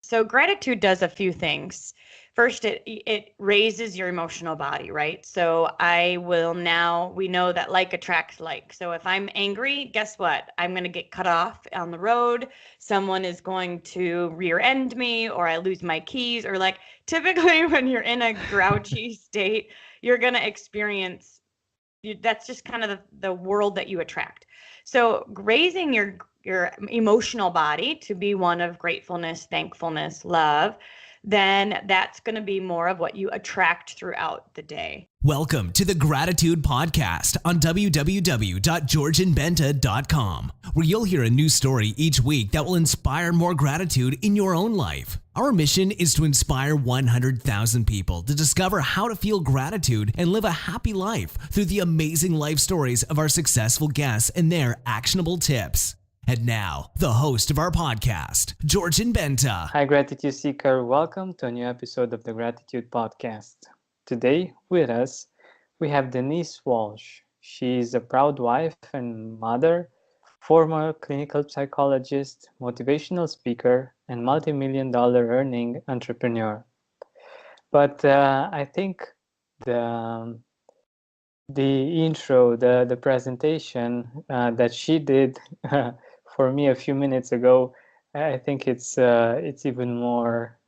So gratitude does a few things. First, it raises your emotional body, right? So we know that like attracts like. So if I'm angry, guess what? I'm going to get cut off on the road. Someone is going to rear end me, or I lose my keys, or like typically when you're in a grouchy state, you're going to experience that's just kind of the world that you attract. So raising your emotional body to be one of gratefulness, thankfulness, love, then that's going to be more of what you attract throughout the day. Welcome to the Gratitude Podcast on www.georgianbenta.com, where you'll hear a new story each week that will inspire more gratitude in your own life. Our mission is to inspire 100,000 people to discover how to feel gratitude and live a happy life through the amazing life stories of our successful guests and their actionable tips. And now, the host of our podcast, Georgian Benta. Hi, Gratitude Seeker. Welcome to a new episode of the Gratitude Podcast. Today, with us, we have Denise Walsh. She's a proud wife and mother, former clinical psychologist, motivational speaker, and multi-million-dollar earning entrepreneur. But I think the intro, the presentation that she did for me a few minutes ago, I think it's even more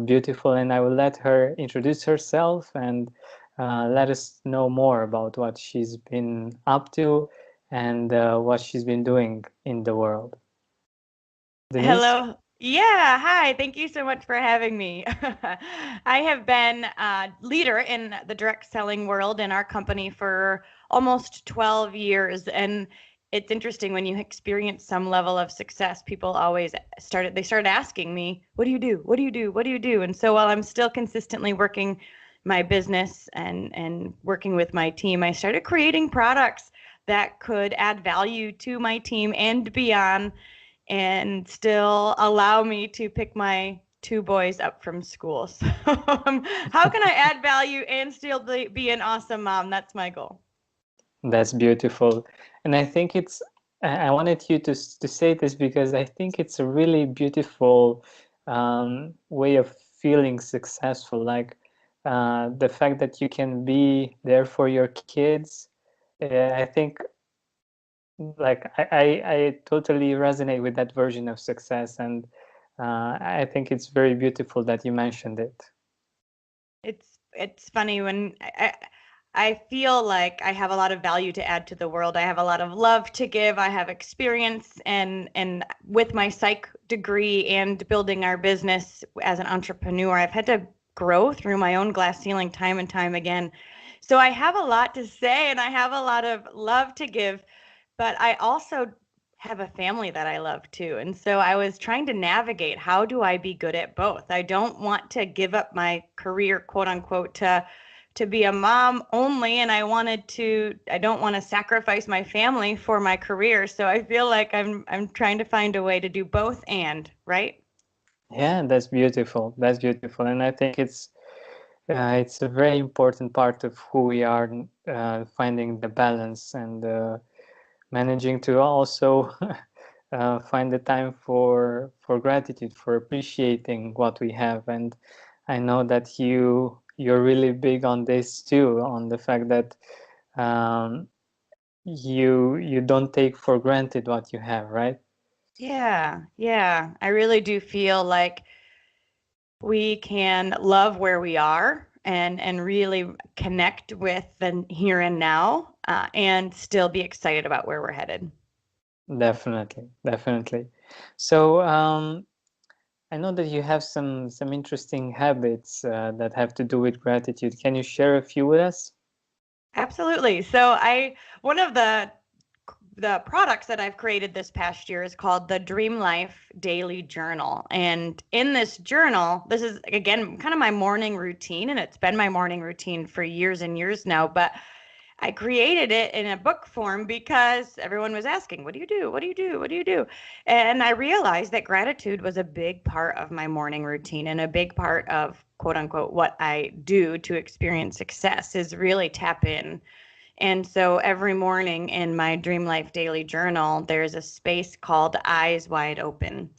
beautiful, and I will let her introduce herself and let us know more about what she's been up to and what she's been doing in the world. Denise? Hello. Yeah, hi. Thank you so much for having me. I have been a leader in the direct selling world in our company for almost 12 years, and it's interesting when you experience some level of success, people always started asking me, what do you do? What do you do? What do you do? And so while I'm still consistently working my business and working with my team, I started creating products that could add value to my team and beyond, and still allow me to pick my two boys up from school. So how can I add value and still be an awesome mom? That's my goal. That's beautiful. And I think I wanted you to say this because I think it's a really beautiful way of feeling successful. Like the fact that you can be there for your kids. I think like I totally resonate with that version of success. And I think it's very beautiful that you mentioned it. It's funny when I feel like I have a lot of value to add to the world. I have a lot of love to give. I have experience, and with my psych degree and building our business as an entrepreneur, I've had to grow through my own glass ceiling time and time again. So I have a lot to say and I have a lot of love to give, but I also have a family that I love too. And so I was trying to navigate, how do I be good at both? I don't want to give up my career, quote unquote, to be a mom only, and I don't want to sacrifice my family for my career. So I feel like I'm trying to find a way to do both, and right? Yeah, that's beautiful. That's beautiful. And I think it's a very important part of who we are, finding the balance and managing to also find the time for gratitude, for appreciating what we have. And I know that you're really big on this too, on the fact that you don't take for granted what you have, right? Yeah. I really do feel like we can love where we are and really connect with the here and now, and still be excited about where we're headed. Definitely. So I know that you have some interesting habits that have to do with gratitude. Can you share a few with us? Absolutely. So one of the products that I've created this past year is called the Dream Life Daily Journal. And in this journal, this is, again, kind of my morning routine, and it's been my morning routine for years and years now, but I created it in a book form because everyone was asking, what do you do? What do you do? What do you do? And I realized that gratitude was a big part of my morning routine, and a big part of, quote unquote, what I do to experience success is really tap in. And so every morning in my Dream Life Daily Journal, there's a space called Eyes Wide Open.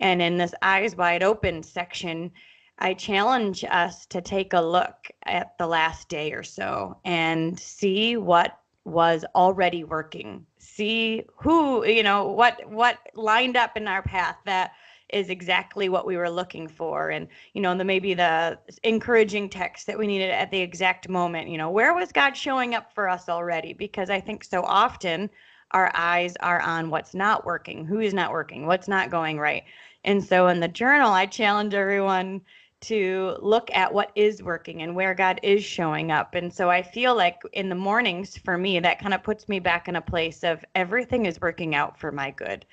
And in this eyes wide open section, I challenge us to take a look at the last day or so and see what was already working. See who, what lined up in our path that is exactly what we were looking for. And, maybe the encouraging text that we needed at the exact moment, where was God showing up for us already? Because I think so often our eyes are on what's not working, who is not working, what's not going right. And so in the journal, I challenge everyone to look at what is working and where God is showing up. And so I feel like in the mornings for me, that kind of puts me back in a place of everything is working out for my good.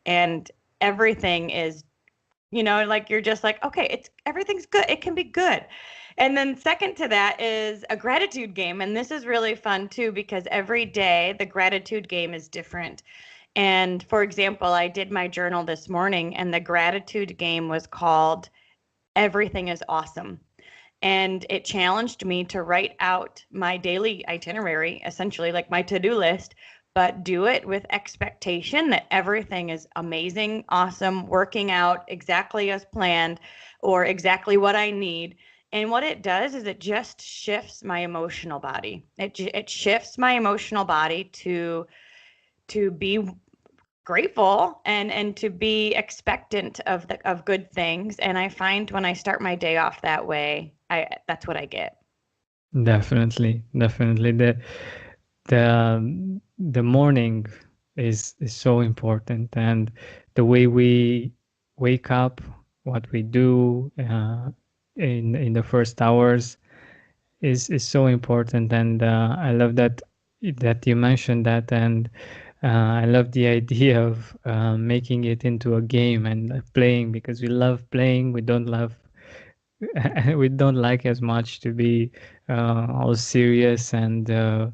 And everything is, like you're just like, okay, everything's good. It can be good. And then second to that is a gratitude game. And this is really fun too, because every day the gratitude game is different. And for example, I did my journal this morning and the gratitude game was called Everything is Awesome. And it challenged me to write out my daily itinerary, essentially like my to-do list, but do it with expectation that everything is amazing, awesome, working out exactly as planned or exactly what I need. And what it does is it just shifts my emotional body. It shifts my emotional body to be grateful and to be expectant of good things. And I find when I start my day off that way, that's what I get. Definitely. The morning is so important, and the way we wake up, what we do in the first hours is so important. And I love that you mentioned that. And I love the idea of making it into a game and playing, because we love playing. We don't like as much to be all serious and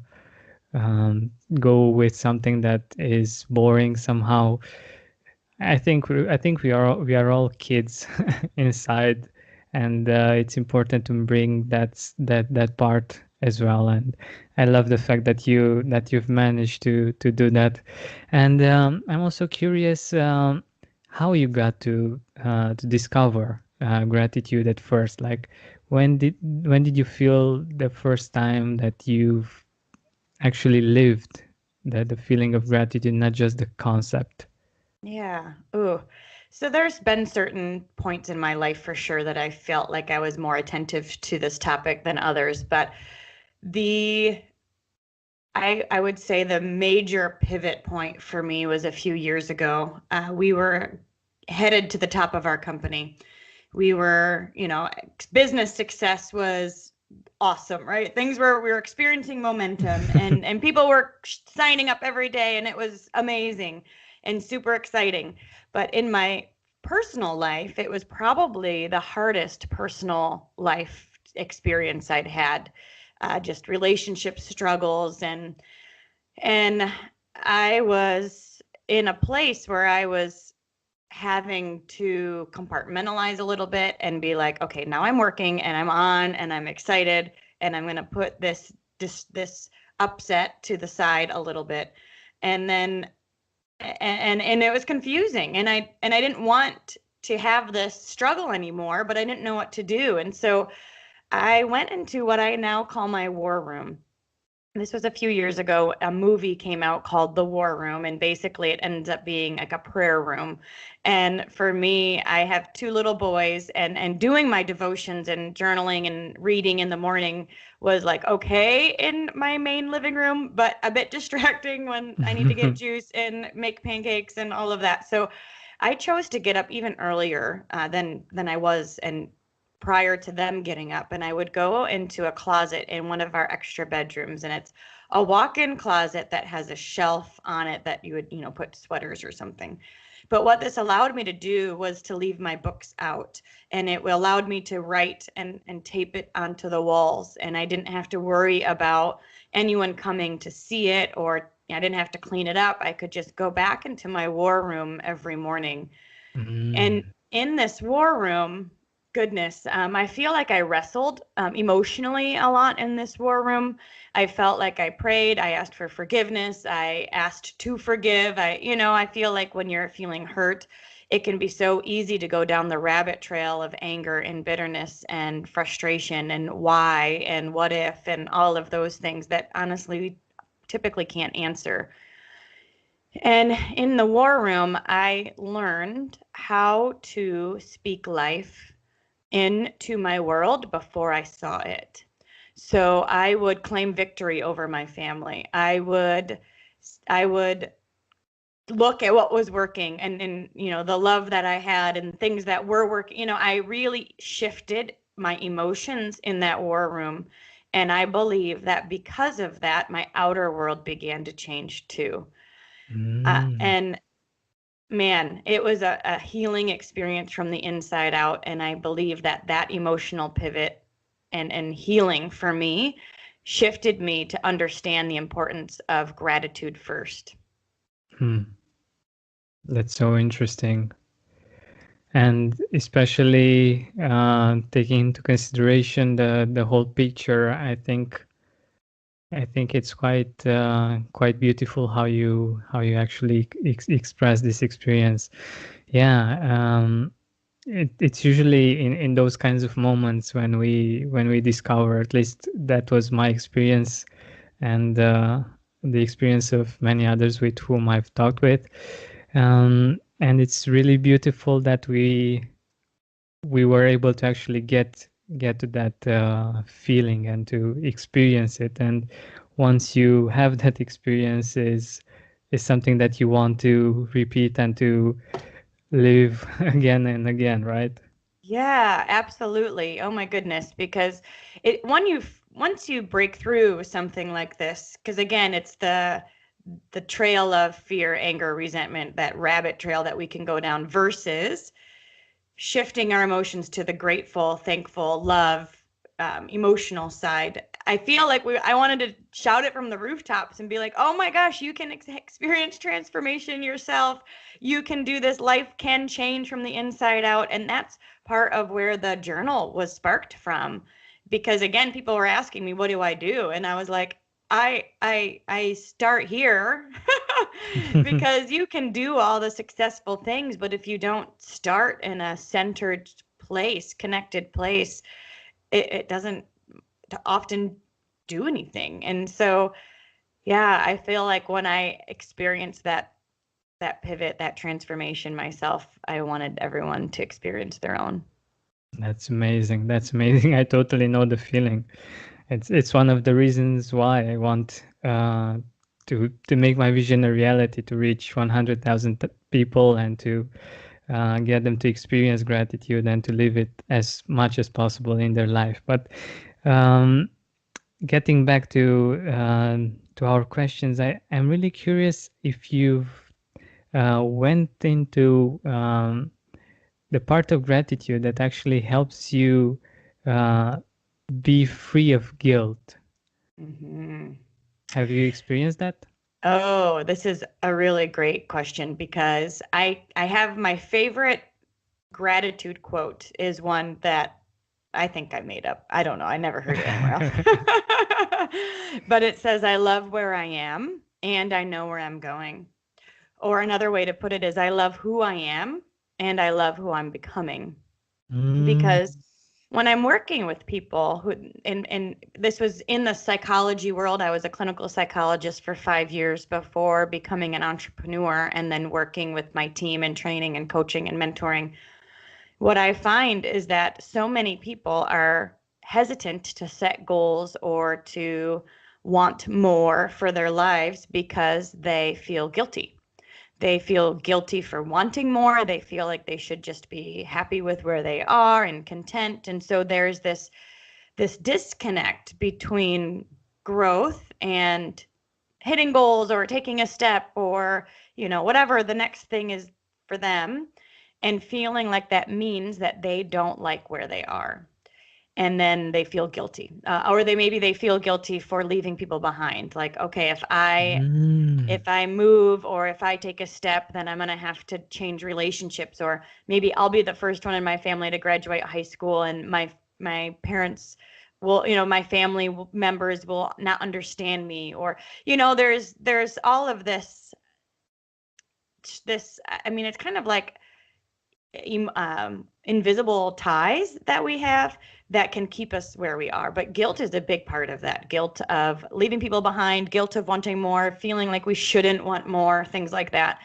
go with something that is boring somehow. I think we are all kids inside, and it's important to bring that part as well. And I love the fact that you've managed to do that. And I'm also curious how you got to discover gratitude at first. Like, when did you feel the first time that you've actually lived the feeling of gratitude, not just the concept? Yeah. Ooh. So there's been certain points in my life for sure that I felt like I was more attentive to this topic than others, but the I would say the major pivot point for me was a few years ago. We were headed to the top of our company. We were, business success was awesome, right? We were experiencing momentum and people were signing up every day and it was amazing and super exciting. But in my personal life, it was probably the hardest personal life experience I'd had. Just relationship struggles and I was in a place where I was having to compartmentalize a little bit and be like, okay, now I'm working and I'm on and I'm excited and I'm going to put this upset to the side a little bit. And then and it was confusing and I didn't want to have this struggle anymore, but I didn't know what to do. And so I went into what I now call my war room. This was a few years ago. A movie came out called The War Room, and basically it ends up being like a prayer room. And for me, I have two little boys, and doing my devotions and journaling and reading in the morning was like okay in my main living room, but a bit distracting when I need to get juice and make pancakes and all of that. So I chose to get up even earlier than I was, and prior to them getting up, and I would go into a closet in one of our extra bedrooms, and it's a walk-in closet that has a shelf on it that you would put sweaters or something. But what this allowed me to do was to leave my books out, and it allowed me to write and tape it onto the walls, and I didn't have to worry about anyone coming to see it, or I didn't have to clean it up. I could just go back into my war room every morning. And in this war room, goodness, I feel like I wrestled emotionally a lot in this war room. I felt like I prayed, I asked for forgiveness, I asked to forgive. I feel like when you're feeling hurt, it can be so easy to go down the rabbit trail of anger and bitterness and frustration and why and what if and all of those things that honestly we typically can't answer. And in the war room, I learned how to speak life into my world before I saw it. So I would claim victory over my family. I would look at what was working and the love that I had and things that were working. I really shifted my emotions in that war room. And I believe that because of that, my outer world began to change too. And man, it was a healing experience from the inside out. And I believe that that emotional pivot and healing for me shifted me to understand the importance of gratitude first. That's so interesting. And especially taking into consideration the whole picture, I think it's quite beautiful how you actually express this experience. Yeah, it's usually in those kinds of moments when we discover, at least that was my experience, and the experience of many others with whom I've talked with. And it's really beautiful that we were able to actually get to that feeling and to experience it. And once you have that experience, is something that you want to repeat and to live again and again, right? Yeah, absolutely. Oh my goodness, because once you break through something like this, because again, it's the trail of fear, anger, resentment, that rabbit trail that we can go down versus shifting our emotions to the grateful, thankful, love, emotional side. I feel like I wanted to shout it from the rooftops and be like, oh my gosh, you can experience transformation yourself. You can do this. Life can change from the inside out. And that's part of where the journal was sparked from. Because again, people were asking me, what do I do? And I was like, I start here because you can do all the successful things, but if you don't start in a centered place, connected place, it doesn't often do anything. And so, yeah, I feel like when I experienced that pivot, that transformation myself, I wanted everyone to experience their own. That's amazing. That's amazing. I totally know the feeling. It's one of the reasons why I want to make my vision a reality, to reach 100,000 people and to get them to experience gratitude and to live it as much as possible in their life. But getting back to our questions, I'm really curious if you've went into the part of gratitude that actually helps you be free of guilt. Mm-hmm. Have you experienced that? Oh, this is a really great question because I have my favorite gratitude quote is one that I think I made up. I don't know. I never heard it anywhere else. But it says, I love where I am and I know where I'm going. Or another way to put it is, I love who I am and I love who I'm becoming. Because when I'm working with people who, and this was in the psychology world, I was a clinical psychologist for 5 years before becoming an entrepreneur and then working with my team and training and coaching and mentoring. What I find is that so many people are hesitant to set goals or to want more for their lives because they feel guilty. They feel guilty for wanting more. They feel like they should just be happy with where they are and content. And so there's this disconnect between growth and hitting goals or taking a step or, whatever the next thing is for them, and feeling like that means that they don't like where they are. And then they feel guilty, or they feel guilty for leaving people behind. Like, okay, if I move or if I take a step, then I'm going to have to change relationships, or maybe I'll be the first one in my family to graduate high school and my parents will, my family members will not understand me, or, there's all of this, I mean, it's kind of like invisible ties that we have that can keep us where we are. But guilt is a big part of that. Guilt of leaving people behind, guilt of wanting more, feeling like we shouldn't want more, things like that.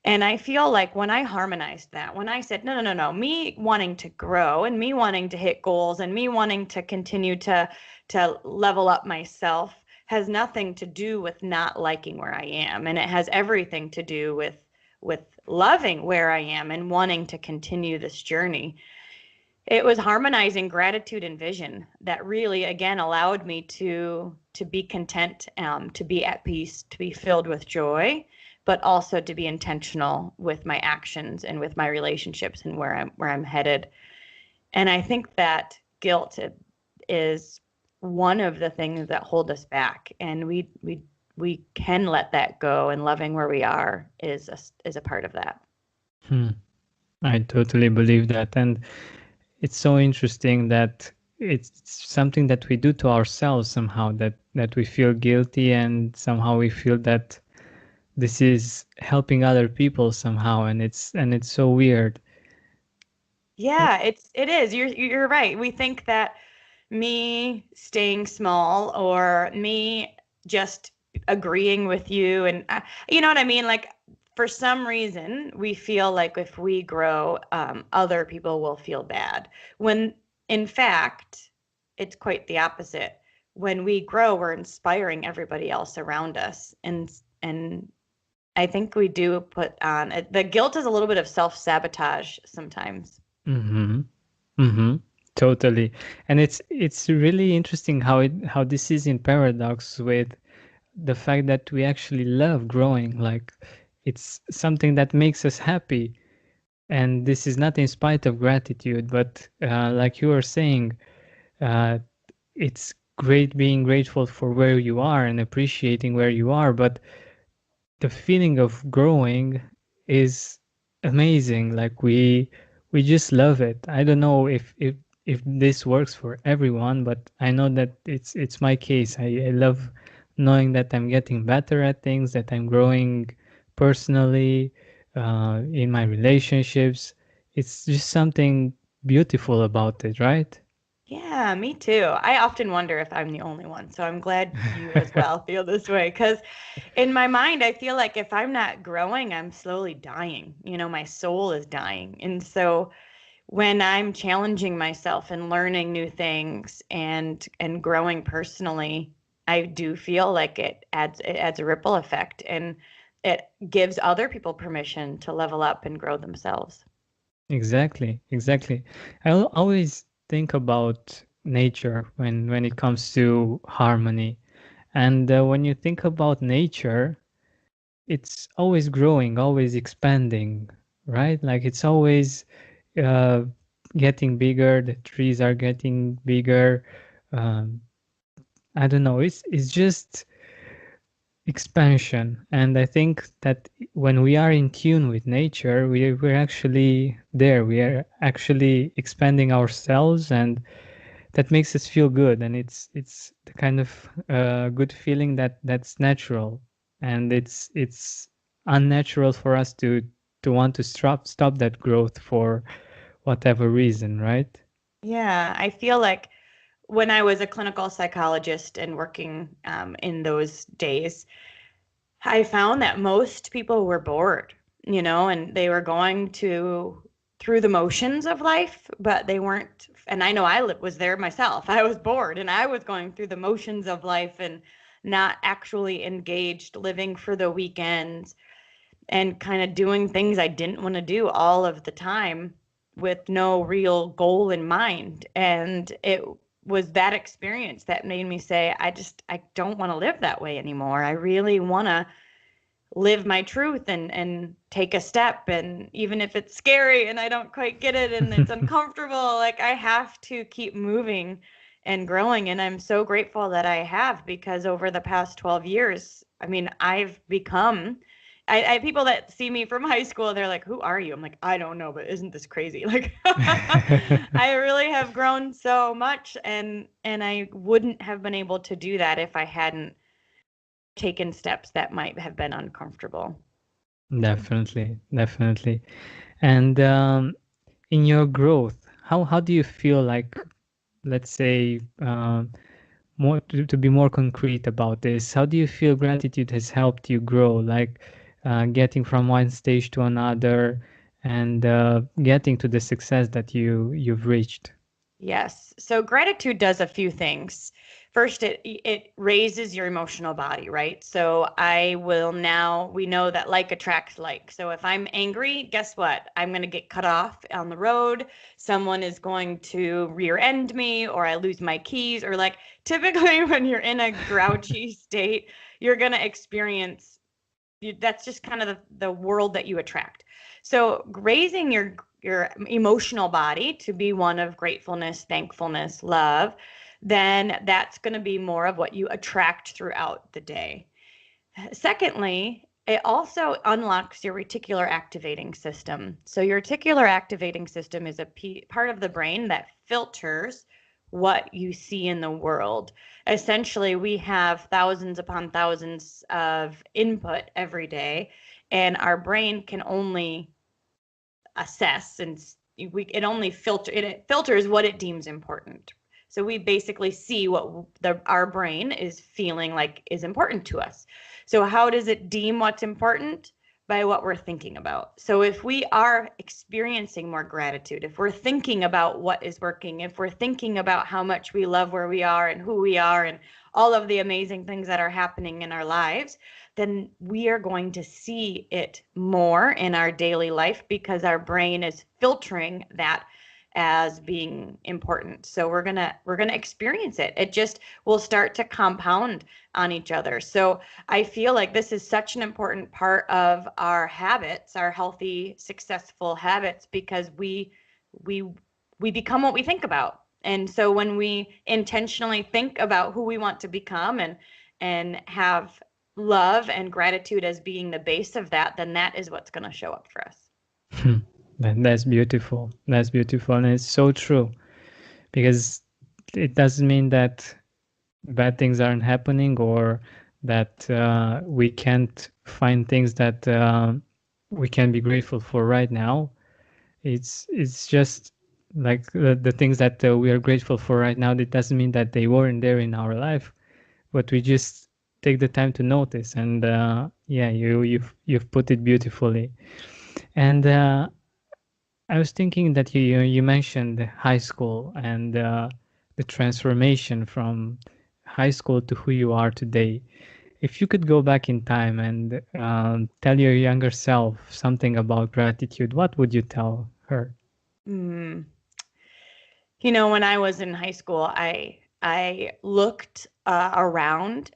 And I feel like when I harmonized that, when I said, no, no, no, no, me wanting to grow and me wanting to hit goals and me wanting to continue to level up myself has nothing to do with not liking where I am. And it has everything to do with loving where I am and wanting to continue this journey. It was harmonizing gratitude and vision that really, again, allowed me to be content, to be at peace, to be filled with joy, but also to be intentional with my actions and with my relationships and where I'm headed. And I think that guilt is one of the things that hold us back, and we can let that go, and loving where we are is a part of that. I totally believe that. And it's so interesting that it's something that we do to ourselves somehow, that we feel guilty, and somehow we feel that this is helping other people somehow, and it's so weird. Yeah, it is. You're right. We think that me staying small or me just agreeing with you and you know what I mean? Like for some reason, we feel like if we grow, other people will feel bad. When in fact, it's quite the opposite. When we grow, we're inspiring everybody else around us, and I think we do put on the guilt is a little bit of self-sabotage sometimes. Totally. And it's really interesting how this is in paradox with the fact that we actually love growing. Like it's something that makes us happy, and this is not in spite of gratitude, but like you were saying, it's great being grateful for where you are and appreciating where you are, but the feeling of growing is amazing. Like we just love it. I don't know if this works for everyone, but I know that it's my case. I love knowing that I'm getting better at things, that I'm growing personally, in my relationships. It's just something beautiful about it, right? Yeah, me too. I often wonder if I'm the only one. So I'm glad you as well feel this way. Because in my mind, I feel like if I'm not growing, I'm slowly dying. You know, my soul is dying. And so when I'm challenging myself and learning new things and growing personally, I do feel like it adds a ripple effect, and it gives other people permission to level up and grow themselves. Exactly, exactly. Always think about nature when it comes to harmony. And when you think about nature, it's always growing, always expanding, right? Like it's always uh, getting bigger. The trees are getting bigger. Um, I don't know. It's just expansion. And I think that when we are in tune with nature, we're actually there. We are actually expanding ourselves, and that makes us feel good. And it's the kind of good feeling that's natural, and it's unnatural for us to want to stop that growth for whatever reason, right? Yeah, I feel like when I was a clinical psychologist and working in those days, I found that most people were bored, you know, and they were going through the motions of life, but they weren't. And I know was there myself. I was bored and I was going through the motions of life and not actually engaged, living for the weekends and kind of doing things I didn't want to do all of the time with no real goal in mind. And it was that experience that made me say, I don't want to live that way anymore. I really want to live my truth and take a step. And even if it's scary and I don't quite get it and it's uncomfortable, like I have to keep moving and growing. And I'm so grateful that I have, because over the past 12 years, I mean, I've become I people that see me from high school, they're like, "Who are you?" I'm like, "I don't know, but isn't this crazy?" Like, I really have grown so much, and I wouldn't have been able to do that if I hadn't taken steps that might have been uncomfortable. Definitely, definitely. And in your growth, how do you feel like, let's say, more to be more concrete about this, how do you feel gratitude has helped you grow, like getting from one stage to another and getting to the success that you've reached? Yes. So gratitude does a few things. First, it raises your emotional body, right? So we know that like attracts like. So if I'm angry, guess what? I'm going to get cut off on the road. Someone is going to rear end me, or I lose my keys, or like typically when you're in a grouchy state, you're going to experience that's just kind of the world that you attract. So raising your emotional body to be one of gratefulness, thankfulness, love, then that's going to be more of what you attract throughout the day. Secondly, it also unlocks your reticular activating system. So your reticular activating system is a part of the brain that filters what you see in the world. Essentially, we have thousands upon thousands of input every day, and our brain can only assess and it filters what it deems important. So we basically see what our brain is feeling like is important to us. So how does it deem what's important? By what we're thinking about. So if we are experiencing more gratitude, if we're thinking about what is working, if we're thinking about how much we love where we are and who we are and all of the amazing things that are happening in our lives, then we are going to see it more in our daily life because our brain is filtering that as being important. So we're gonna experience it. It just will start to compound on each other. So I feel like this is such an important part of our habits, our healthy, successful habits, because we become what we think about. And so when we intentionally think about who we want to become and have love and gratitude as being the base of that, then that is what's going to show up for us. That's beautiful. That's beautiful. And it's so true, because it doesn't mean that bad things aren't happening, or that we can't find things that we can be grateful for right now. It's just like the things that we are grateful for right now. It doesn't mean that they weren't there in our life, but we just take the time to notice. And yeah, you've put it beautifully. And I was thinking that you mentioned high school and the transformation from high school to who you are today. If you could go back in time and tell your younger self something about gratitude, what would you tell her? Mm. You know, when I was in high school, I looked around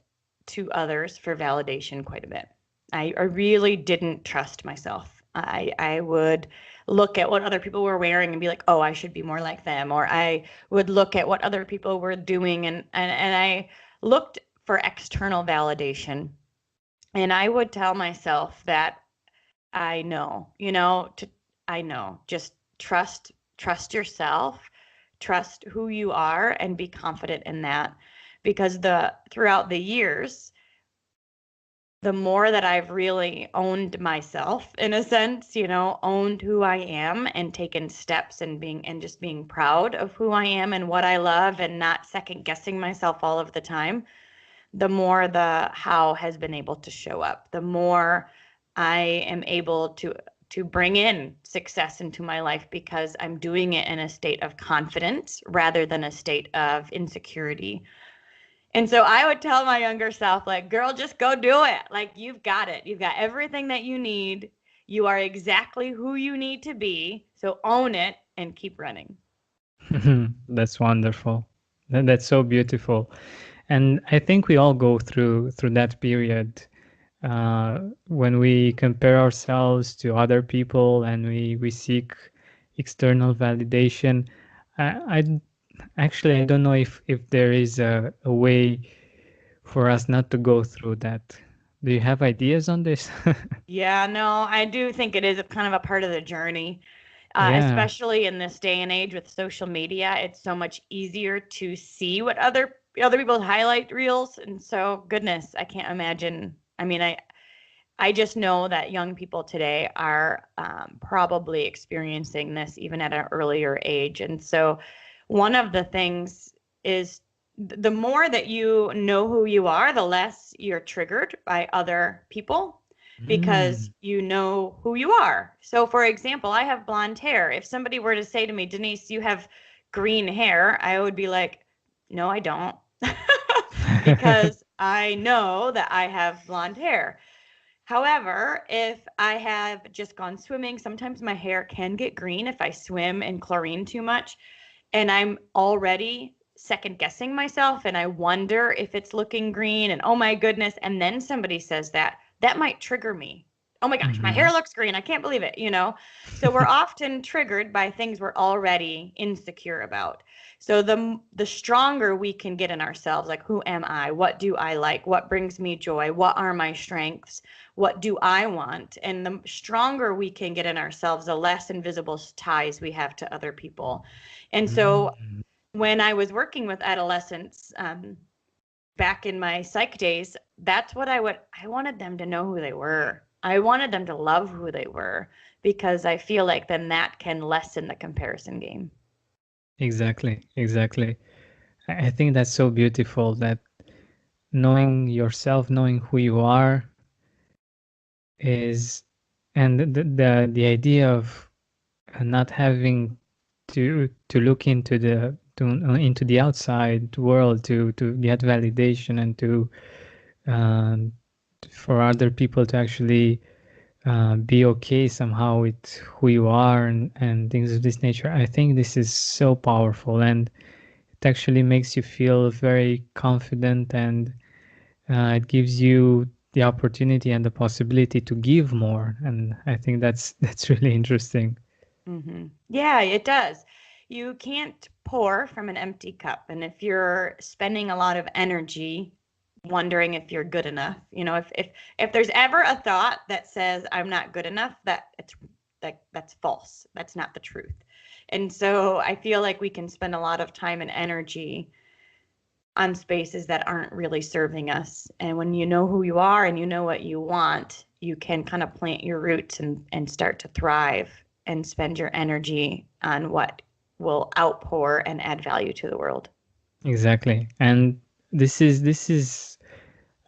to others for validation quite a bit. I really didn't trust myself. I would look at what other people were wearing and be like, oh, I should be more like them. Or I would look at what other people were doing and I looked for external validation. And I would tell myself that I know, I know, just trust yourself, trust who you are and be confident in that. Because throughout the years, the more that I've really owned myself in a sense, owned who I am and taken steps and just being proud of who I am and what I love and not second guessing myself all of the time, the more the how has been able to show up, the more I am able to bring in success into my life because I'm doing it in a state of confidence rather than a state of insecurity. And so I would tell my younger self, like, girl, just go do it. Like, you've got it. You've got everything that you need. You are exactly who you need to be. So own it and keep running. That's wonderful. That's so beautiful. And I think we all go through that period when we compare ourselves to other people and we seek external validation. I actually, I don't know if there is a way for us not to go through that. Do you have ideas on this? Yeah, no, I do think it is a kind of a part of the journey, Yeah. especially in this day and age with social media. It's so much easier to see what other people's highlight reels. And so, goodness, I can't imagine. I mean, I just know that young people today are probably experiencing this even at an earlier age. And so one of the things is the more that you know who you are, the less you're triggered by other people because you know who you are. So for example, I have blonde hair. If somebody were to say to me, Denise, you have green hair, I would be like, no, I don't. Because I know that I have blonde hair. However, if I have just gone swimming, sometimes my hair can get green if I swim in chlorine too much, and I'm already second guessing myself and I wonder if it's looking green and oh my goodness, and then somebody says that, that might trigger me. Oh my gosh, my hair looks green. I can't believe it, you know? So we're often triggered by things we're already insecure about. So the stronger we can get in ourselves, like who am I? What do I like? What brings me joy? What are my strengths? What do I want? And the stronger we can get in ourselves, the less invisible ties we have to other people. And so when I was working with adolescents back in my psych days, that's what I wanted them to know who they were. I wanted them to love who they were because I feel like then that can lessen the comparison game. Exactly, exactly. I think that's so beautiful, that knowing yourself, knowing who you are is, and the idea of not having to look into the outside world to get validation and to for other people to actually be okay somehow with who you are and things of this nature. I think this is so powerful, and it actually makes you feel very confident, and it gives you the opportunity and the possibility to give more. And I think that's really interesting. Mm-hmm. Yeah, it does. You can't pour from an empty cup. And if you're spending a lot of energy wondering if you're good enough, you know, if there's ever a thought that says I'm not good enough, that's false. That's not the truth. And so I feel like we can spend a lot of time and energy on spaces that aren't really serving us. And when you know who you are and you know what you want, you can kind of plant your roots and start to thrive and spend your energy on what will outpour and add value to the world. Exactly. And this is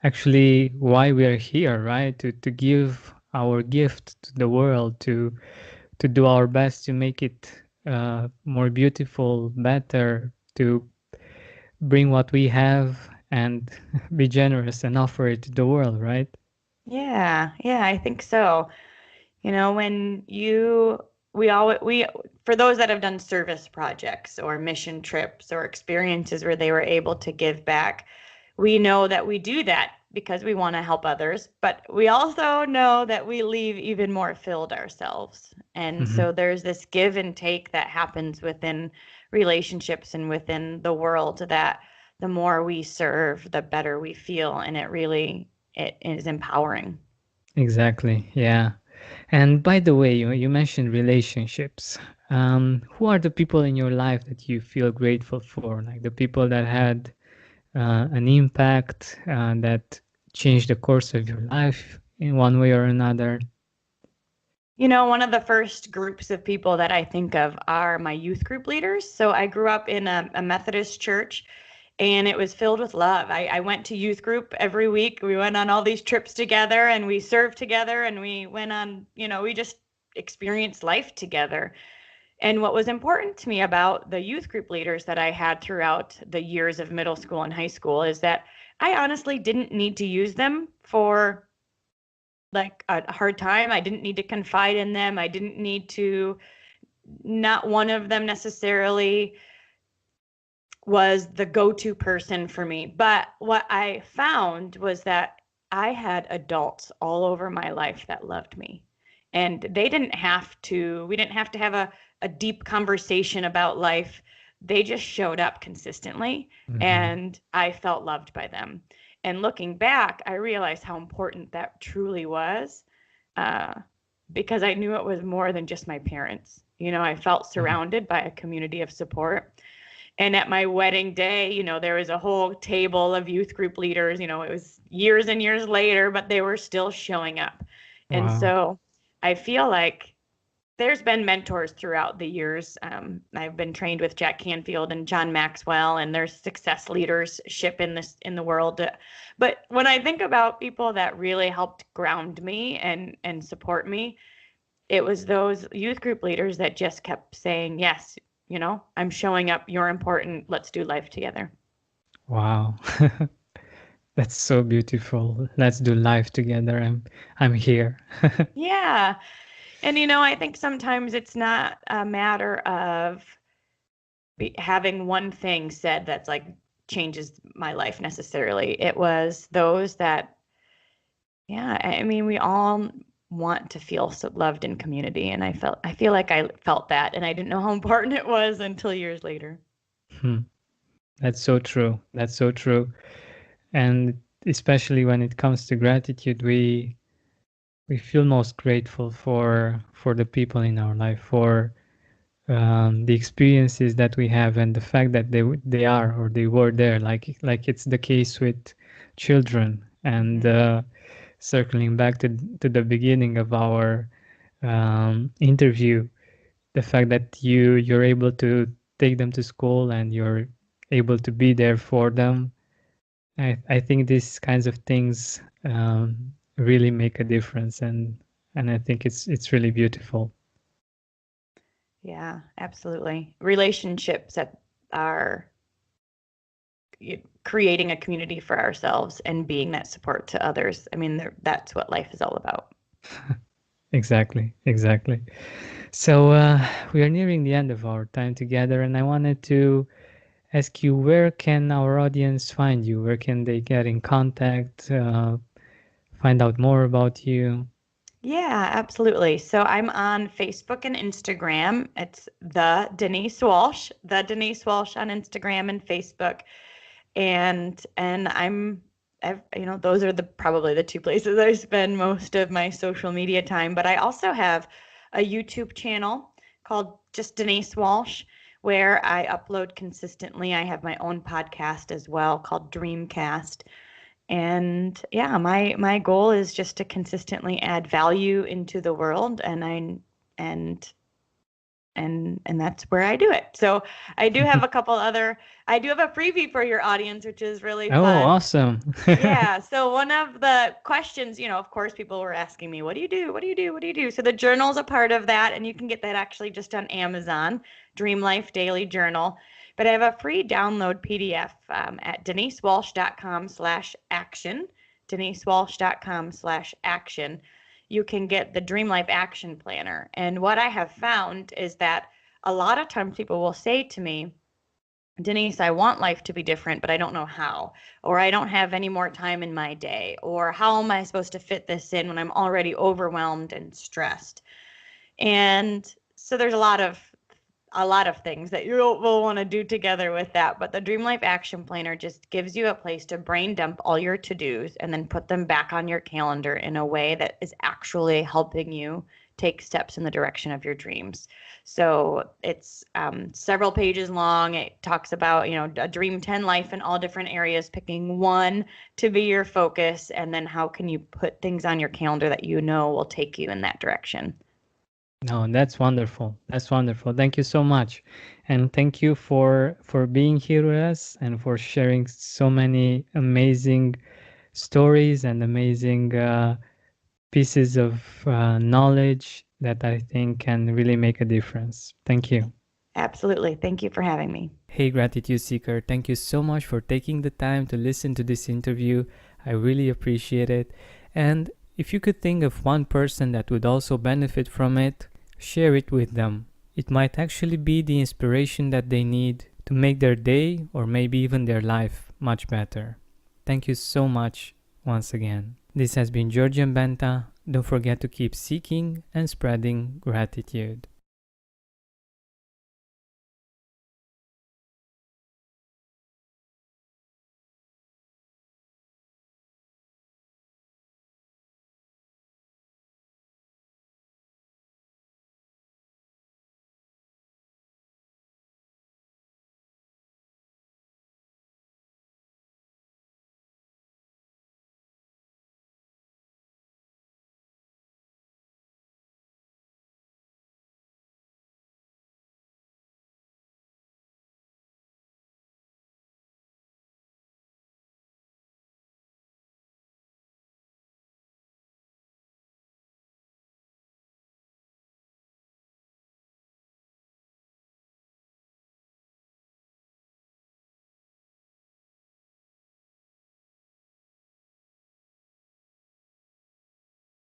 actually why we are here, right? To give our gift to the world, to do our best to make it more beautiful, better, to bring what we have and be generous and offer it to the world, right? Yeah, I think so. You know, when we for those that have done service projects or mission trips or experiences where they were able to give back, we know that we do that because we want to help others, but we also know that we leave even more filled ourselves. And so there's this give and take that happens within relationships and within the world, that the more we serve, the better we feel, and it is empowering. Exactly. Yeah. And by the way, you mentioned relationships. Who are the people in your life that you feel grateful for? Like the people that had an impact that changed the course of your life in one way or another? You know, one of the first groups of people that I think of are my youth group leaders. So I grew up in a Methodist church, and it was filled with love. I went to youth group every week. We went on all these trips together and we served together and we went on, you know, we just experienced life together. And what was important to me about the youth group leaders that I had throughout the years of middle school and high school is that I honestly didn't need to use them for like a hard time. I didn't need to confide in them. I didn't need to, not one of them necessarily was the go-to person for me. But what I found was that I had adults all over my life that loved me. And we didn't have to have a deep conversation about life. They just showed up consistently, and I felt loved by them. And looking back, I realized how important that truly was, because I knew it was more than just my parents. You know, I felt surrounded by a community of support. And at my wedding day, there was a whole table of youth group leaders. It was years and years later, but they were still showing up. And Wow. so I feel like there's been mentors throughout the years. I've been trained with Jack Canfield and John Maxwell, and there's success leadership in the world. But when I think about people that really helped ground me and support me, it was those youth group leaders that just kept saying, yes, I'm showing up, you're important, let's do life together. Wow. That's so beautiful. Let's do life together. I'm here. Yeah. And I think sometimes it's not a matter of having one thing said that's like changes my life necessarily. It was those that, yeah, I mean, we all want to feel so loved in community, and I feel like I felt that, and I didn't know how important it was until years later. That's so true. That's so true. And especially when it comes to gratitude, we feel most grateful for the people in our life, for the experiences that we have, and the fact that they are or they were there, like it's the case with children. And circling back to the beginning of our interview, the fact that you're able to take them to school and you're able to be there for them, I think these kinds of things really make a difference, and I think it's really beautiful. Yeah, absolutely. Relationships that are creating a community for ourselves and being that support to others. I mean, that's what life is all about. Exactly. So we are nearing the end of our time together, and I wanted to ask you, where can our audience find you? Where can they get in contact, find out more about you? Yeah, absolutely. So I'm on Facebook and Instagram. It's the Denise Walsh on Instagram and Facebook. And those are probably the two places I spend most of my social media time. But I also have a YouTube channel called just Denise Walsh, where I upload consistently. I have my own podcast as well called Dreamcast. And yeah, my goal is just to consistently add value into the world, and that's where I do it. So I do have I do have a freebie for your audience, which is really Oh, fun. awesome. Yeah. So one of the questions, of course, people were asking me, what do you do? What do you do? What do you do? So the journal's a part of that, and you can get that actually just on Amazon, Dream Life Daily Journal. But I have a free download PDF at denisewalsh.com/action, denisewalsh.com/action. You can get the Dream Life Action Planner. And what I have found is that a lot of times people will say to me, Denise, I want life to be different, but I don't know how, or I don't have any more time in my day, or how am I supposed to fit this in when I'm already overwhelmed and stressed? And so there's a lot of things that you will want to do together with that. But the Dream Life Action Planner just gives you a place to brain dump all your to-dos and then put them back on your calendar in a way that is actually helping you take steps in the direction of your dreams. So it's several pages long. It talks about, a Dream 10 life in all different areas, picking one to be your focus, and then how can you put things on your calendar that will take you in that direction. No, that's wonderful. That's wonderful. Thank you so much. And thank you for being here with us and for sharing so many amazing stories and amazing pieces of knowledge that I think can really make a difference. Thank you. Absolutely. Thank you for having me. Hey, Gratitude Seeker, thank you so much for taking the time to listen to this interview. I really appreciate it. And if you could think of one person that would also benefit from it, share it with them. It might actually be the inspiration that they need to make their day or maybe even their life much better. Thank you so much once again. This has been Georgian Benta. Don't forget to keep seeking and spreading gratitude.